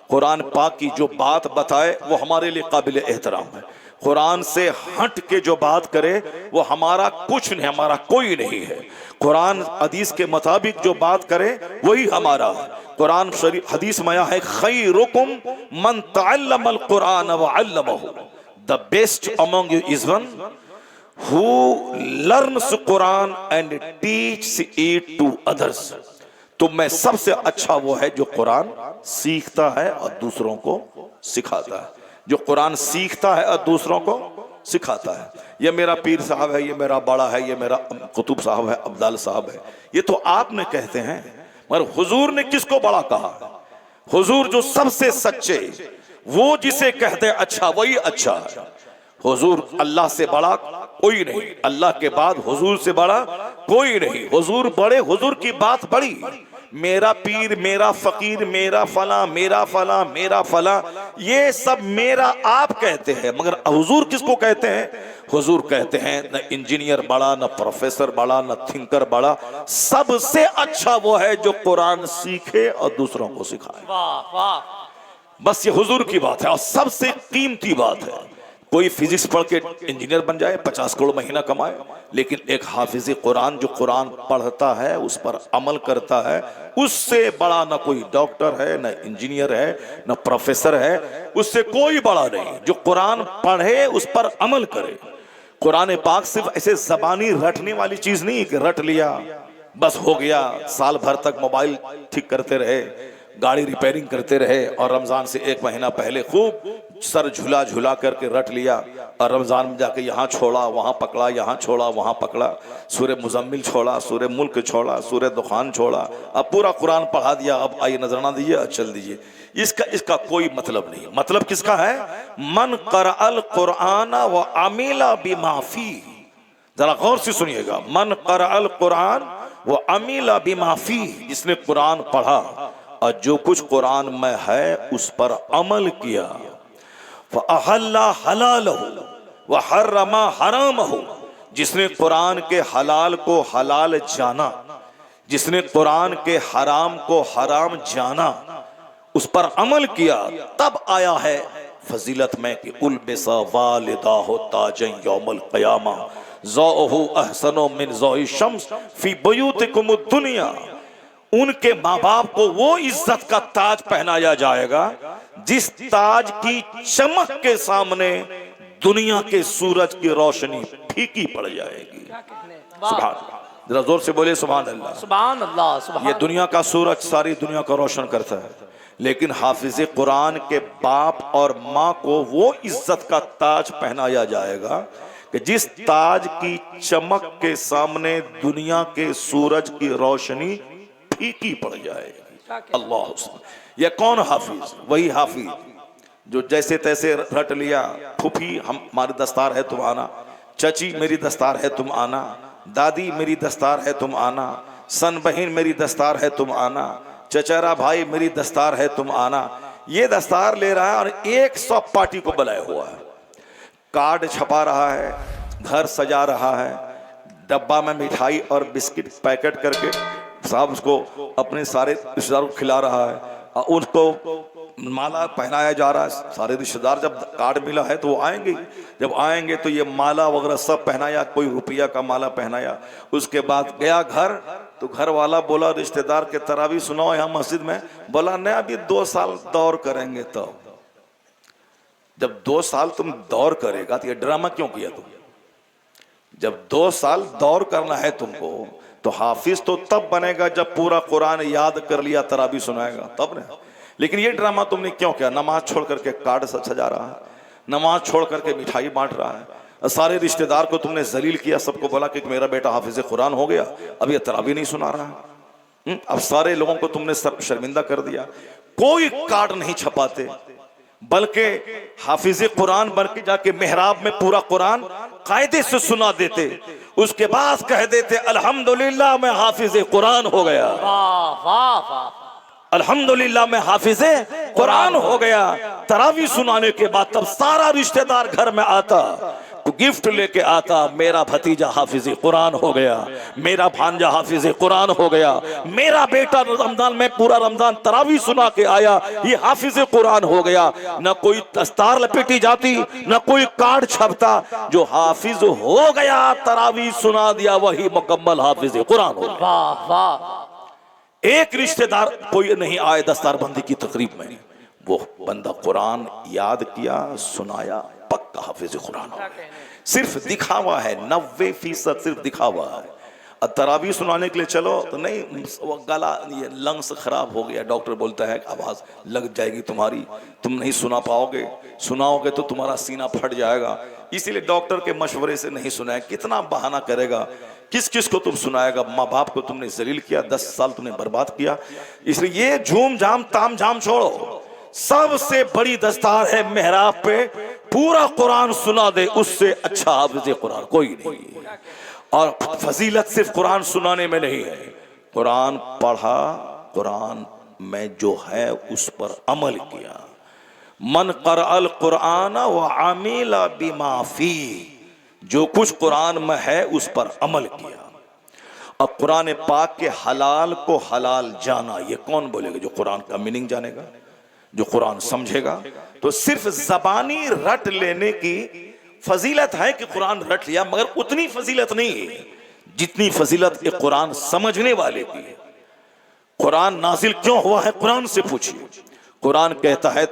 कुरान पाक की जो बात बताए वो हमारे लिए काबिल एहतराम है। कुरान से हट के जो बात करे वो हमारा कुछ नहीं, हमारा कोई नहीं है। कुरान हदीस के मुताबिक जो बात करे वही हमारा है। कुरान शरीफ हदीस में आया है, खैरुकुम मन तअल्लमल कुरान व अल्लमहु, the best among you is one who learns Quran and teach it to others. तुम में सबसे अच्छा वो है जो कुरान सीखता है और दूसरों को सिखाता है, जो कुरान सीखता है और दूसरों को सिखाता है। ये मेरा पीर साहब है, ये मेरा बड़ा है, ये मेरा कुतुब साहब है, अब्दाल साहब है, ये तो आपने कहते हैं, मगर हुजूर ने किसको बड़ा कहा? हुजूर जो सबसे सच्चे, वो जिसे कहते अच्छा वही अच्छा है। हुजूर अल्लाह से बड़ा कोई नहीं, अल्लाह के बाद हुजूर से बड़ा कोई नहीं। हुजूर बड़े, हुजूर की बात बड़ी। मेरा पीर, मेरा फकीर, मेरा फला, मेरा फला, मेरा फला, ये सब मेरा आप कहते हैं, मगर हुजूर किसको कहते हैं? हुजूर कहते हैं न इंजीनियर बड़ा, न प्रोफेसर बड़ा, न थिंकर बड़ा, सबसे अच्छा वो है जो कुरान सीखे और दूसरों को सिखाए। वाह वाह, बस ये हुजूर की बात है और सबसे कीमती बात है। कोई फिजिक्स पढ़ के इंजीनियर बन जाए, 50 करोड़ महीना कमाए, लेकिन एक हाफिज कुरान जो कुरान पढ़ता है, उस पर अमल करता है, उससे बड़ा न कोई डॉक्टर है, न इंजीनियर है, न प्रोफेसर है, उससे कोई बड़ा नहीं। जो कुरान पढ़े उस पर अमल करे। कुरान पाक सिर्फ ऐसे जबानी रटने वाली चीज नहीं कि रट लिया बस हो गया, साल भर तक मोबाइल ठीक करते रहे, गाड़ी रिपेयरिंग करते रहे और रमजान से 1 महीना पहले खूब सर झुला झुला करके रट लिया और रमजान में जाके यहाँ छोड़ा वहाँ पकड़ा, यहाँ छोड़ा वहाँ पकड़ा, सूरह मुजम्मिल छोड़ा, सूरह मुल्क छोड़ा, सूरह दुखान छोड़ा, अब पूरा कुरान पढ़ा दिया, अब आइए नजराना दीजिए और चल दीजिए। इसका कोई मतलब नहीं। मतलब किसका है? मन क़रअल कुरान व अमिला बिमा फीह। जरा गौर से सुनिएगा, मन क़रअल कुरान व अमिला बिमा फीह, जिसने कुरान पढ़ा और जो कुछ कुरान में है उस पर अमल किया। वअहल्ला हलालहु व हर्रमा हरामहु, जिसने कुरान के हलाल को हलाल जाना, जिसने कुरान के हराम को हराम जाना, उस पर अमल किया, तब आया है फजीलत में कि उल्बिसा वालिदाहु ताजन यौमुल क़ियामा ज़ौहु अहसनु मिन ज़ौइ शम्स फी बुयूतिकुमुद दुनिया। उनके माँ बाप को वो इज्जत का ताज पहनाया जाएगा जिस ताज की चमक के सामने दुनिया के सूरज की रोशनी फीकी पड़ जाएगी। सुभान अल्लाह, जरा जोर से बोले सुभान अल्लाह। सुभान अल्लाह, सुभान। ये दुनिया का सूरज सारी दुनिया को रोशन करता है, लेकिन हाफिज कुरान के बाप और माँ को वो इज्जत का ताज पहनाया जाएगा कि जिस ताज की चमक के सामने दुनिया के सूरज की रोशनी फीकी पड़ जाएगी। अल्लाह, यह कौन हाफिज? वही हाफिज जो जैसे तैसे रट लिया, फूफी हमारी दस्तार है तुम आना, चची मेरी दस्तार है तुम आना, दादी मेरी दस्तार है तुम आना, सन बहन मेरी दस्तार है तुम आना, चचेरा भाई मेरी दस्तार है तुम आना। ये दस्तार ले रहा है और 100 पार्टी को बुलाया हुआ है, कार्ड छपा रहा है, घर सजा रहा है, डब्बा में मिठाई और बिस्किट पैकेट करके साहब उसको अपने सारे रिश्तेदारों को खिला रहा है और उसको माला पहनाया जा रहा है। सारे रिश्तेदार जब कार्ड मिला है तो वो आएंगे, जब आएंगे तो ये माला वगैरह सब पहनाया, कोई रुपया का माला पहनाया। उसके बाद गया घर, तो घर वाला बोला रिश्तेदार के तरावी सुनाओ यहाँ मस्जिद में। बोला नहीं, अभी 2 साल दौर करेंगे। तो जब 2 साल तुम दौर करेगा तो ये ड्रामा क्यों किया तुम? जब 2 साल दौर करना है तुमको तो हाफिज तो तब बनेगा जब पूरा कुरान याद कर लिया, तरावी सुनाएगा तब ना। लेकिन ये ड्रामा तुमने क्यों किया? नमाज छोड़ करके कार्ड सजा रहा है, नमाज छोड़ करके मिठाई बांट रहा है, सारे रिश्तेदार को तुमने जलील किया, सबको बोला कि मेरा बेटा हाफिज कुरान हो गया, अब ये तरावी नहीं सुना रहा है। अब सारे लोगों को तुमने शर्मिंदा कर दिया। कोई कार्ड नहीं छपाते, बल्कि हाफिज कुरान बन के जाके मेहराब में पूरा कुरान कायदे से सुना देते। उसके बाद कह देते अल्हम्दुलिल्लाह मैं हाफिज कुरान हो गया, वाह वाह वाह, अल्हम्दुलिल्लाह मैं हाफिज कुरान हो गया। तरावी सुनाने के बाद तब सारा रिश्तेदार घर में आता तो गिफ्ट लेके आता, मेरा भतीजा हाफिज कुरान हो गया, मेरा भांजा हाफिज कुरान हो गया, मेरा बेटा रमजान में पूरा रमजान तरावी सुना के आया, ये हाफिज कुरान हो गया। न कोई दस्तार लपेटी जाती, न कोई कार्ड छपता, जो हाफिज हो गया तरावी सुना दिया वही मुकम्मल हाफिज कुरान हो गया। वाह वाह। एक रिश्तेदार कोई नहीं आए दस्तारबंदी की तकरीब में, वो बंदा कुरान याद किया, सुनाया, पक्का हाफिज कुरान हो गया। सिर्फ दिखावा है, 90% सिर्फ दिखावा है। अब तरावी सुनाने के लिए चलो तो नहीं, वो गला ये लंग्स खराब हो गया, डॉक्टर बोलता है आवाज लग जाएगी तुम्हारी, तुम नहीं सुना पाओगे, सुनाओगे तो तुम्हारा सीना फट जाएगा, इसीलिए डॉक्टर के मशवरे से नहीं सुनाया। कितना बहाना करेगा, किस किस को तुम सुनाएगा? माँ बाप को तुमने जलील किया, 10 साल तुमने बर्बाद किया। इसलिए ये झूम झाम ताम झाम छोड़ो, सबसे बड़ी दस्तार है मेहराब पे पूरा कुरान सुना दे, उससे अच्छा हाफिज कुरान कोई नहीं। और फजीलत सिर्फ कुरान सुनाने में नहीं है, कुरान पढ़ा, कुरान में जो है उस पर अमल किया। मन क़रअल कुरान व आमिला बिमा फी, जो कुछ कुरान में है उस पर अमल किया। अब कुरान पाक के हलाल को हलाल जाना, ये कौन बोलेगा? जो कुरान का मीनिंग जानेगा, जो कुरान समझेगा। तो सिर्फ जबानी रट लेने की फजीलत है कि कुरान रट लिया, मगर उतनी फजीलत नहीं है जितनी फजीलत एक कुरान समझने वाले की है। कुरान नाजिल क्यों हुआ है, कुरान से पूछिए। कुरान कहता है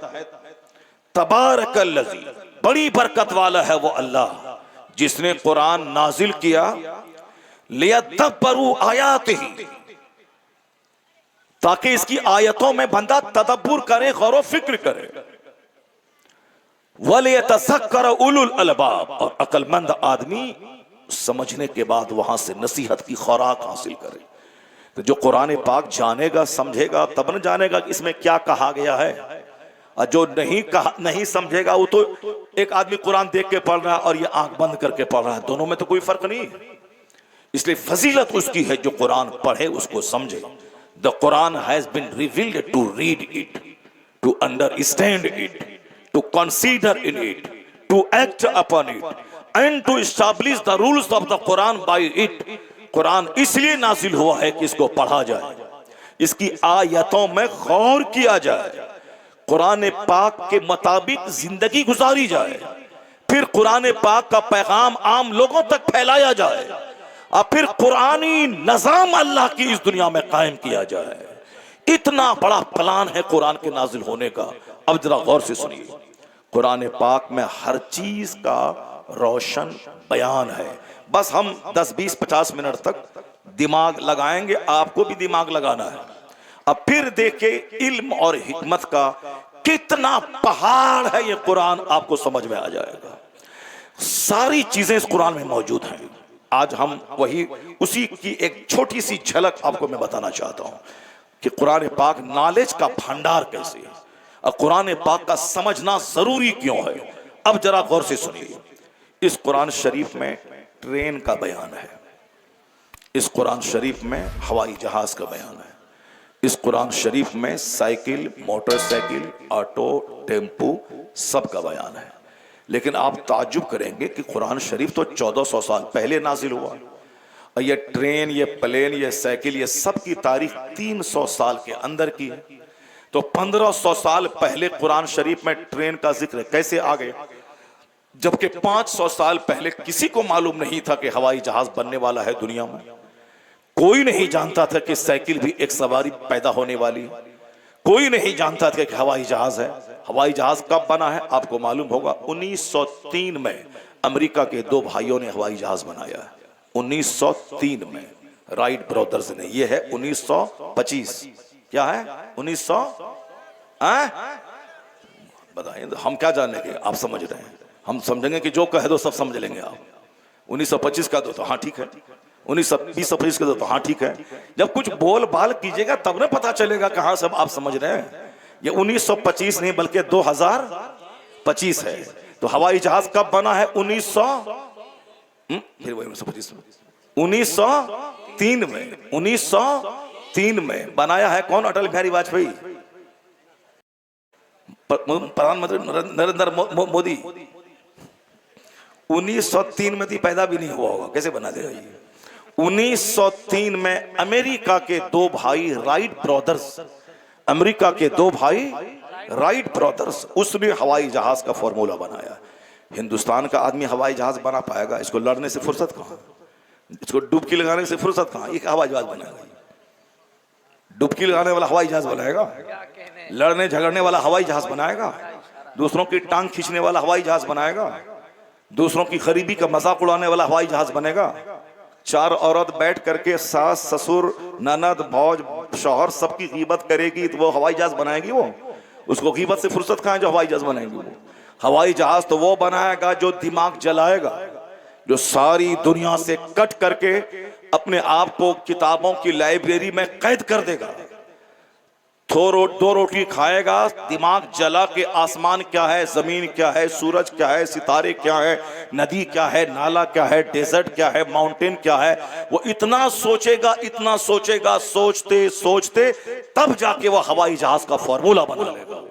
तबारकल्लज़ी, बड़ी बरकत वाला है वो अल्लाह जिसने कुरान नाजिल किया, लियदब्बरू आयातिही, ताकि इसकी आयतों में बंदा तदब्बुर करे, गौर व फिक्र करे। वलियतज़क्कर उलुल अलबाब, और अक्लमंद आदमी समझने के बाद वहां से नसीहत की खुराक हासिल करे। तो जो कुरान पाक जानेगा, समझेगा, तब न जानेगा कि इसमें क्या कहा गया है। और जो नहीं समझेगा, वो तो एक आदमी कुरान देख के पढ़ रहा है और ये आंख बंद करके पढ़ रहा है, दोनों में तो कोई फर्क नहीं है। इसलिए फजीलत उसकी है जो कुरान पढ़े, उसको समझे। The Quran has been revealed to read it, to understand it, to consider in it, to act upon it and to establish the rules of the Quran by it. Quran इसलिए नाजिल हुआ है कि इसको पढ़ा जाए, इसकी आयतों में गौर किया जाए, कुरान पाक के मुताबिक जिंदगी गुजारी जाए, फिर कुरान पाक का पैगाम आम लोगों तक फैलाया जाए, और फिर कुरानी निजाम अल्लाह की इस दुनिया में कायम किया जाए। इतना बड़ा प्लान है कुरान के नाजिल होने का। अब जरा गौर से सुनिए, कुरान पाक में हर चीज का रोशन बयान है। बस हम 10, 20, 50 मिनट तक दिमाग लगाएंगे, आपको भी दिमाग लगाना है। अब फिर देखे इल्म और हिकमत का कितना पहाड़ है, ये कुरान आपको समझ में आ जाएगा। सारी चीजें इस कुरान में मौजूद हैं। आज हम उसी की एक छोटी सी झलक आपको मैं बताना चाहता हूं कि कुरान पाक नॉलेज का भंडार कैसे है और कुरान पाक का समझना जरूरी क्यों है। अब जरा गौर से सुनिए, इस कुरान शरीफ में ट्रेन का बयान है, इस कुरान शरीफ में हवाई जहाज का बयान है, इस कुरान शरीफ में साइकिल, मोटरसाइकिल, ऑटो, टेम्पू सब का बयान है। लेकिन आप ताज्जुब करेंगे कि कुरान शरीफ तो 1400 साल पहले नाजिल हुआ और ये ट्रेन, ये प्लेन, ये साइकिल, ये सब की तारीख 300 साल के अंदर की है। तो 1500 साल पहले कुरान शरीफ में ट्रेन का जिक्र कैसे आ गया, जबकि 500 साल पहले किसी को मालूम नहीं था कि हवाई जहाज बनने वाला है दुनिया में। कोई नहीं जानता था कि साइकिल भी एक सवारी पैदा होने वाली है। कोई नहीं जानता था कि हवाई जहाज है। हवाई जहाज कब बना है आपको मालूम होगा, 1903 में अमेरिका के दो भाइयों ने हवाई जहाज बनाया है। 1903 में राइट ब्रदर्स ने। ये है 1925, क्या है 1900, बताइए हम क्या जानेंगे, आप समझ रहे हैं। हम समझेंगे कि जो कह दो सब समझ लेंगे आप। 1925 का दो तो हाँ ठीक है, 1920-25 का दो तो हाँ ठीक है। जब कुछ बोल बाल कीजिएगा तब ना पता चलेगा कहाँ सब आप समझ रहे हैं। ये 1925 नहीं बल्कि 2025 है। तो हवाई जहाज कब बना है, 1903 में। 1903 में बनाया है कौन, अटल बिहारी वाजपेयी, प्रधानमंत्री नरेंद्र मोदी। 1903 में तो पैदा भी नहीं हुआ होगा, कैसे बना देगा ये। 1903 में अमेरिका के दो भाई राइट ब्रदर्स, अमेरिका के दो भाई राइट ब्रदर्स, उसने हवाई जहाज का फॉर्मूला बनाया। हिंदुस्तान का आदमी हवाई जहाज बना पाएगा? इसको लड़ने से फुर्सत कहां, इसको डुबकी लगाने से फुर्सत कहां। ये हवाई जहाज बनाएगा, डुबकी लगाने वाला हवाई जहाज बनाएगा, लड़ने झगड़ने वाला हवाई जहाज बनाएगा, दूसरों की टांग खींचने वाला हवाई जहाज बनाएगा, दूसरों की गरीबी का मजाक उड़ाने वाला हवाई जहाज बनेगा। चार औरत बैठ करके सास ससुर ननद भौज शौहर सबकी गीबत करेगी तो वो हवाई जहाज बनाएगी। वो उसको गीबत से फुर्सत कहां जो हवाई जहाज बनाएगी। वो हवाई जहाज तो वो बनाएगा जो दिमाग जलाएगा, जो सारी दुनिया से कट करके अपने आप को किताबों की लाइब्रेरी में कैद कर देगा। दो रोटी खाएगा, दिमाग जला के आसमान क्या है, जमीन क्या है, सूरज क्या है, सितारे क्या है, नदी क्या है, नाला क्या है, डेजर्ट क्या है, माउंटेन क्या है, वो इतना सोचेगा, इतना सोचेगा, सोचते सोचते तब जाके वो हवाई जहाज का फॉर्मूला बना लेगा।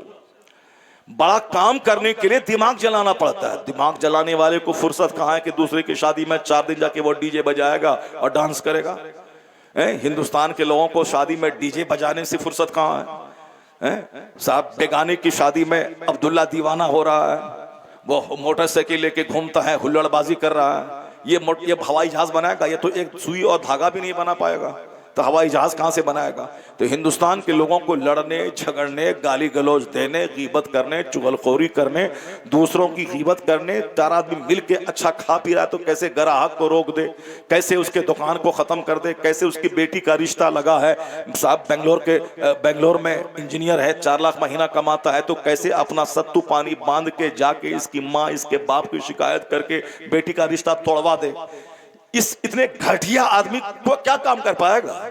बड़ा काम करने के लिए दिमाग जलाना पड़ता है। दिमाग जलाने वाले को फुर्सत कहां है कि दूसरे की शादी में 4 दिन जाके वो डीजे बजाएगा और डांस करेगा। हिंदुस्तान के लोगों को शादी में डीजे बजाने से फुर्सत कहां है। साहब बेगाने की शादी में अब्दुल्ला दीवाना हो रहा है, वो मोटरसाइकिल लेके घूमता है, हुल्लड़बाजी कर रहा है। ये हवाई जहाज बनाएगा? ये तो एक सुई और धागा भी नहीं बना पाएगा, तो हवाई जहाज कहां से बनाएगा। तो हिंदुस्तान के लोगों को लड़ने झगड़ने गाली गलौज देने गीबत करने चुगलखोरी करने दूसरों की गीबत करने, 4 आदमी मिल के अच्छा खा पी रहा है तो कैसे ग्राहक को रोक दे, कैसे उसके दुकान को खत्म कर दे, कैसे उसकी बेटी का रिश्ता लगा है। साहब बेंगलोर में इंजीनियर है, 4 लाख महीना कमाता है, तो कैसे अपना सत्तू पानी बांध के जाके इसकी माँ इसके बाप की शिकायत करके बेटी का रिश्ता तोड़वा दे। इस इतने घटिया आदमी को क्या काम कर पाएगा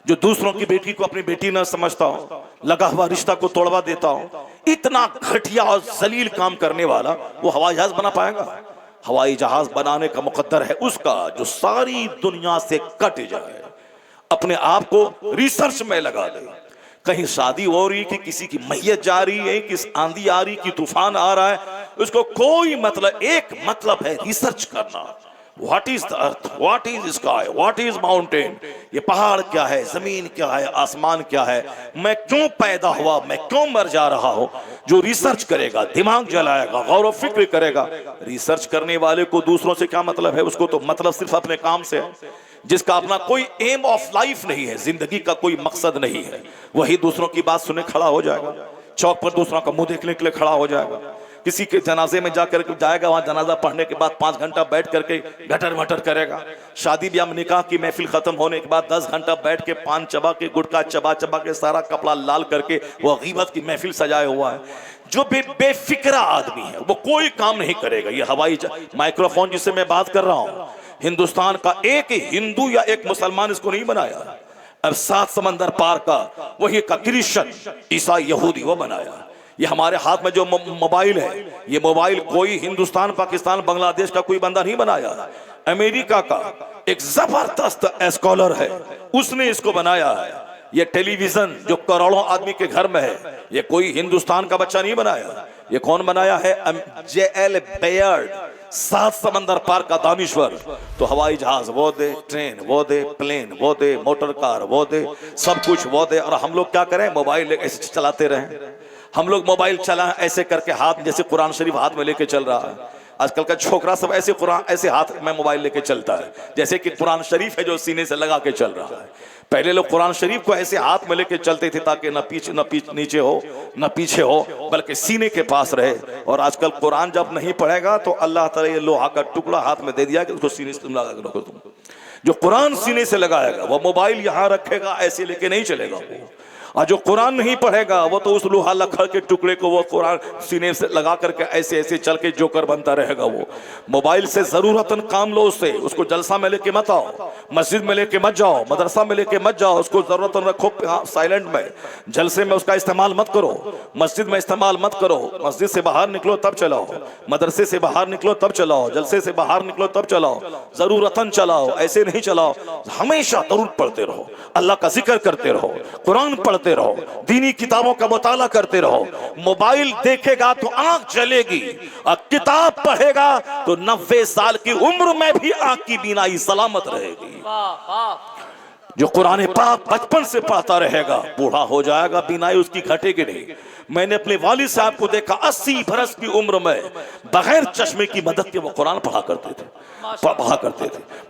जो दूसरों की बेटी को अपनी बेटी न समझता हो, लगा हुआ रिश्ता को तोड़वा देता हो। इतना घटिया और जलील काम करने वाला वो हवाई जहाज बना पाएगा? हवाई जहाज बनाने का मुकद्दर है उसका जो सारी दुनिया से कट जाए, अपने आप को रिसर्च में लगा दे। कहीं शादी हो रही कि किसी की मैयत जा रही है, किस आंधी आ रही कि तूफान आ रहा है, उसको कोई मतलब, एक मतलब है रिसर्च करना। What is the earth? What is sky? What is mountain? ये पहाड़ क्या है, जमीन क्या है, आसमान क्या है, मैं क्यों पैदा हुआ, मैं क्यों मर जा रहा हूं। जो रिसर्च करेगा, दिमाग जलाएगा, गौर व फिक्र करेगा। रिसर्च करने वाले को दूसरों से क्या मतलब है, उसको तो मतलब सिर्फ अपने काम से है। जिसका अपना कोई एम ऑफ लाइफ नहीं है, जिंदगी का कोई मकसद नहीं है, वही दूसरों की बात सुने खड़ा हो जाएगा, चौक पर दूसरों का मुंह देखने के लिए खड़ा हो जाएगा, किसी के जनाजे में जाकर जाएगा, वहां जनाजा पढ़ने के बाद 5 घंटा बैठ करके घटर मटर करेगा। शादी ब्याह में निकाह की महफिल खत्म होने के बाद 10 घंटा बैठ के पान चबा के गुटखा चबा चबा के सारा कपड़ा लाल करके वो गीबत की महफिल सजाए हुआ है। जो बेफिक्रा आदमी है वो कोई काम नहीं करेगा। ये हवाई माइक्रोफोन जिससे मैं बात कर रहा हूं, हिंदुस्तान का एक हिंदू या एक मुसलमान इसको नहीं बनाया। अब 7 समंदर पार का वही का क्रिश्चियन ईसाई यहूदी वो बनाया। ये हमारे हाथ में जो मोबाइल है, ये मोबाइल कोई हिंदुस्तान पाकिस्तान बांग्लादेश का कोई बंदा नहीं बनाया। अमेरिका का एक जबरदस्त स्कॉलर है, उसने इसको बनाया है। ये टेलीविजन जो करोड़ों आदमी के घर में है, ये कोई हिंदुस्तान का बच्चा नहीं बनाया। ये कौन बनाया है? J.L. बेयर्ड, सात समंदर पार का दानिश्वर, तो हवाई जहाज वो दे, ट्रेन वो दे, प्लेन वो दे, मोटर कार वो दे, सब कुछ वो दे। और हम लोग क्या करें, मोबाइल ऐसे चलाते रहें। हम लोग मोबाइल चला ऐसे करके हाथ, जैसे कुरान शरीफ हाथ में लेके चल रहा है। आजकल का छोकरा सब ऐसे कुरान ऐसे हाथ में मोबाइल लेके चलता है जैसे कि कुरान शरीफ है जो सीने से लगा के चल रहा है। पहले लोग कुरान शरीफ को ऐसे हाथ में लेके चलते थे ताकि न पीछे नीचे हो न पीछे हो, बल्कि सीने के पास रहे। और आजकल कुरान जब नहीं पढ़ेगा तो अल्लाह ताला ये लोहा का टुकड़ा हाथ में दे दिया कि उसको सीने से लगा के रखो। तुम जो कुरान सीने से लगाएगा वो मोबाइल यहां रखेगा, ऐसे लेके नहीं चलेगा वो। और जो कुरान नहीं पढ़ेगा वो तो उस लोहा लखड़ के टुकड़े को वो कुरान सीने से लगा करके ऐसे ऐसे चल के जोकर बनता रहेगा। वो मोबाइल से जरूरतन काम लो, उससे उसको जलसा में लेके मत आओ, मस्जिद में लेके मत जाओ, मदरसा में लेके मत जाओ, उसको जरूरतन रखो साइलेंट में। जलसे में उसका इस्तेमाल मत करो, मस्जिद में इस्तेमाल मत करो। मस्जिद से बाहर निकलो तब चलाओ, मदरसे से बाहर निकलो तब चलाओ, जलसे से बाहर निकलो तब चलाओ, जरूरतन चलाओ, ऐसे नहीं चलाओ। हमेशा जरूर पढ़ते रहो, अल्लाह का जिक्र करते रहो, कुरान पढ़ते रहो, दीनी किताबों का मुताला करते रहो। मोबाइल देखेगा तो आंख जलेगी, और किताब पढ़ेगा तो 90 साल की उम्र में भी आंख की बीनाई सलामत रहेगी। जो कुरान पाक बचपन से पढ़ता रहेगा, बूढ़ा हो जाएगा बीनाई उसकी घटेगी नहीं। मैंने अपने वालिद साहब को देखा 80 बरस की उम्र में बगैर चश्मे की मदद के वो कुरान पढ़ा करते थे।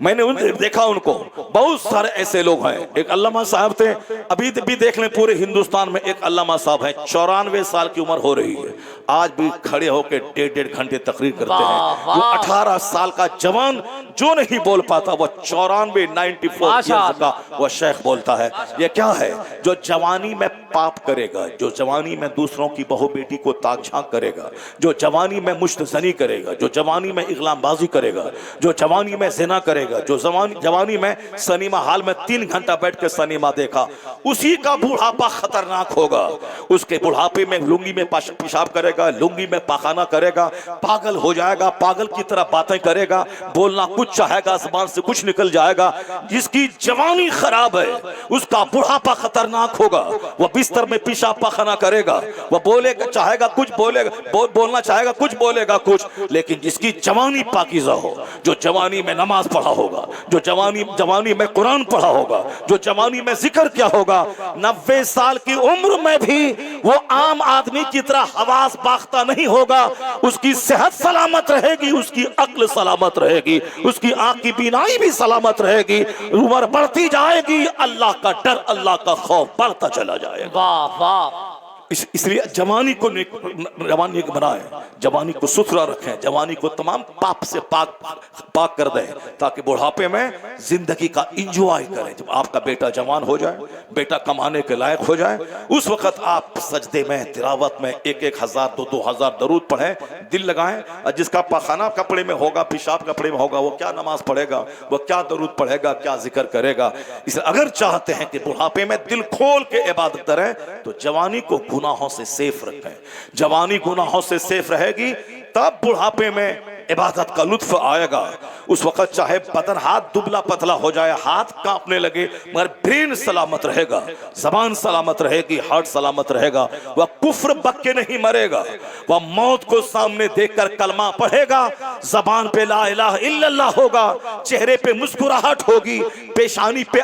मैंने देखा उनको। बहुत सारे ऐसे लोग हैं। एक अल्लामा साहब थे, अभी भी देख लें पूरे हिंदुस्तान में एक अल्लामा साहब है, 94 साल की उम्र हो रही है, आज भी खड़े होकर 1.5 घंटे तकरीर करते हैं। वो 18 साल का जवान जो नहीं बोल पाता वो 94 का वो शेख बोलता है। ये क्या है? जो जवानी में पाप करेगा, जो जवानी में दूसरों की बहू बेटी को ताक झांक करेगा, जो जवानी में मुश्तजनी करेगा, जो जवानी में इगलामबाजी करेगा, जो जवानी में जिना करेगा, जो जवानी में सनीमा हाल में 3 घंटा बैठ के सनीमा देखा, उसी का बुढ़ापा खतरनाक होगा। उसके बुढ़ापे में लुंगी में पेशाब करेगा, लुंगी में पाखाना करेगा, पागल हो जाएगा, पागल की तरह बातें करेगा, बोलना कुछ चाहेगा, जुबान से कुछ निकल जाएगा। जिसकी जवानी खराब है उसका बुढ़ापा खतरनाक होगा। वह बिस्तर में पेशाब पाखाना करेगा, वह बोलेगा चाहेगा कुछ बोलेगा, बोलना चाहेगा कुछ बोलेगा कुछ। लेकिन जिसकी जवानी पाकीज़ा हो, जो जवानी में नमाज पढ़ा होगा, जो जवानी में कुरान पढ़ा होगा, जो जवानी में जिक्र किया होगा, 90 साल की उम्र में भी वो आम आदमी की तरह हवास बाख्ता नहीं होगा। उसकी सेहत सलामत रहेगी, उसकी अक्ल सलामत रहेगी, उसकी आंख की बीनाई भी सलामत रहेगी। उम्र बढ़ती जाएगी, अल्लाह का डर, अल्लाह का खौफ बढ़ता चला जाएगा। वाह वाह। इसलिए जवानी को जवानी बनाए, जवानी को सुथरा रखें, जवानी को तमाम पाप से पाक कर दें, ताकि बुढ़ापे में जिंदगी का इंजॉय करें। जब आपका बेटा जवान हो जाए, बेटा कमाने के लायक हो जाए, उस वक्त आप सजदे में, तिलावत में 1-1 हज़ार 2-2 हज़ार दरूद पढ़ें, दिल लगाएं। और जिसका पखाना कपड़े में होगा, पेशाब कपड़े में होगा, वो क्या नमाज पढ़ेगा, वो क्या दरूद पढ़ेगा, क्या जिक्र करेगा। इसलिए अगर चाहते हैं कि बुढ़ापे में दिल खोल के इबादत करें तो जवानी को गुनाहों से सेफ रखें। जवानी गुनाहों से सेफ रहेगी तब बुढ़ापे में इबादत का लुत्फ आएगा। उस वक्त चाहे बदन हाथ दुबला पतला हो जाए, हाथ कांपने लगे, मगर ब्रेन सलामत रहेगा, जबान सलामत रहेगी, हार्ट सलामत रहेगा। वह कुफ्र बक के नहीं मरेगा, वह मौत को सामने देखकर कलमा पढ़ेगा, जबान पे ला इलाहा इल्लल्लाह होगा, चेहरे पे मुस्कुराहट होगी, पेशानी पे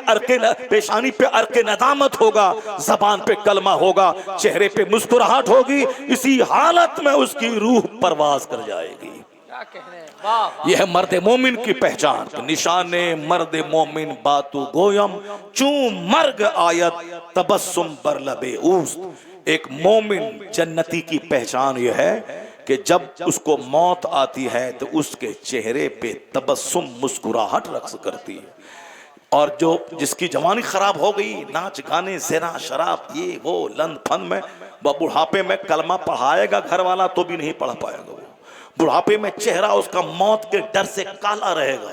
अर्के नदामत होगा, जबान पे कलमा होगा, चेहरे पे मुस्कुराहट होगी। इसी हालत में उसकी रूह परवाज कर जाएगी। यह है मर्द मोमिन की पहचान। निशाने मर्द मोमिन बातू गोयम चू मर्ग आयत तबस्सुम बर लबे उस्त। एक मोमिन जन्नती की पहचान यह है कि जब उसको मौत आती है तो उसके चेहरे पे तबस्सुम मुस्कुराहट रक्स करती है। और जो जिसकी जवानी खराब हो गई, नाच गाने ज़िना शराब ये वो लंद फन में, वह बुढ़ापे में कलमा पढ़ाएगा घर वाला तो भी नहीं पढ़ पाएगा। बुढ़ापे में चेहरा उसका मौत के डर से काला रहेगा,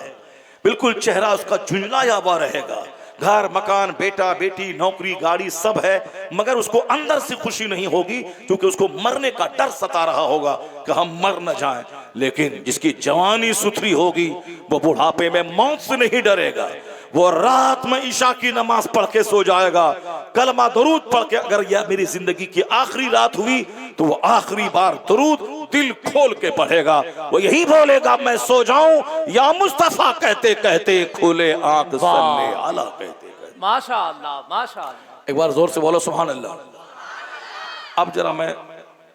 बिल्कुल चेहरा उसका झुंझलाया हुआ रहेगा। घर मकान बेटा बेटी नौकरी गाड़ी सब है, मगर उसको अंदर से खुशी नहीं होगी, क्योंकि उसको मरने का डर सता रहा होगा कि हम मर न जाएं। लेकिन जिसकी जवानी सुथरी होगी वो बुढ़ापे में मौत से नहीं डरेगा। वो रात में ईशा की नमाज पढ़ के सो जाएगा, कलमा दरूद पढ़ के। अगर यह मेरी जिंदगी की आखिरी रात हुई तो वो आखिरी बार दरूद दिल खोल के पढ़ेगा वो यही बोलेगा मैं सो जाऊं या मुस्तफा कहते कहते खुले आंख सल्ले अला कहते कहते। माशाअल्लाह माशाअल्लाह। एक बार जोर से बोलो सुभान अल्लाह। अब जरा मैं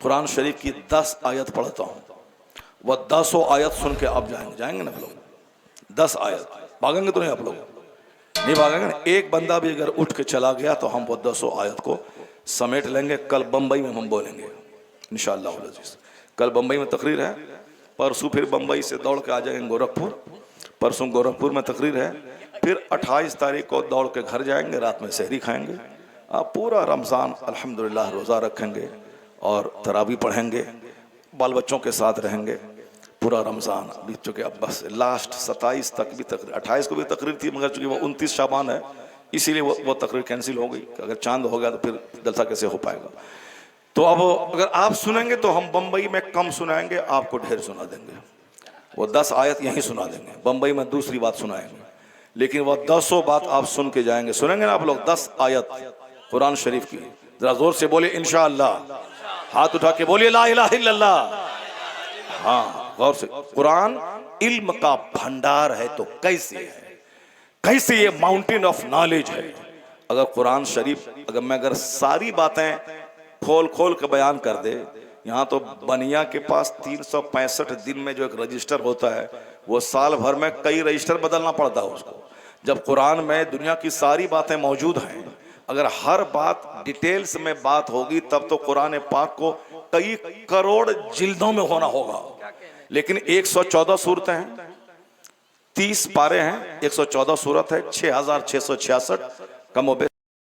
कुरान शरीफ की 10 आयत पढ़ता हूँ, वह 10 आयत सुन के आप जाएंगे ना आप लोग। 10 आयत भागेंगे तो नहीं आप लोग, नहीं भागेंगे ना। एक बंदा भी अगर उठ के चला गया तो हम वो 10 आयत को समेट लेंगे। कल बंबई में हम बोलेंगे इंशाअल्लाह अज़ीज़। कल बंबई में तकरीर है, परसों फिर बंबई से दौड़ के आ जाएंगे गोरखपुर, परसों गोरखपुर में तकरीर है, फिर 28 तारीख को दौड़ के घर जाएंगे, रात में सहरी खाएंगे। आप पूरा रमज़ान अल्हम्दुलिल्लाह रोज़ा रखेंगे और तरावी पढ़ेंगे, बाल बच्चों के साथ रहेंगे पूरा रमज़ान। अभी चूँकि अब बस लास्ट 27 तक भी तकरीर, 28 को भी तकरीर थी मगर चूँकि वो 29 शाबान है इसीलिए वो तकरीर कैंसिल हो गई। अगर चांद हो गया तो फिर जलसा कैसे हो पाएगा। तो अब अगर आप सुनेंगे तो हम बम्बई में कम सुनाएंगे, आपको ढेर सुना देंगे। वो 10 आयत यहीं सुना देंगे, बम्बई में दूसरी बात सुनाएंगे, लेकिन वह 10 बात आप सुन के जाएंगे। सुनेंगे ना आप लोग 10 आयत कुरान शरीफ की, जरा जोर से बोलिए इंशाअल्लाह, हाथ उठा के बोलिए ला इलाहा इल्लल्लाह। हाँ गौर से, कुरान इल्म का भंडार है तो कैसे है, कैसे ये माउंटेन ऑफ नॉलेज है। अगर कुरान शरीफ अगर सारी बातें खोल खोल के बयान कर दे, यहाँ तो बनिया के पास 365 दिन में जो एक रजिस्टर होता है वो साल भर में कई रजिस्टर बदलना पड़ता है उसको। जब कुरान में दुनिया की सारी बातें मौजूद हैं, अगर हर बात डिटेल्स में बात होगी तब तो कुरान पाक को कई करोड़ जिल्दों में होना होगा। लेकिन 114 सूरतें हैं, 30 पारे हैं, 114 सूरत है, 6666 कमोबेश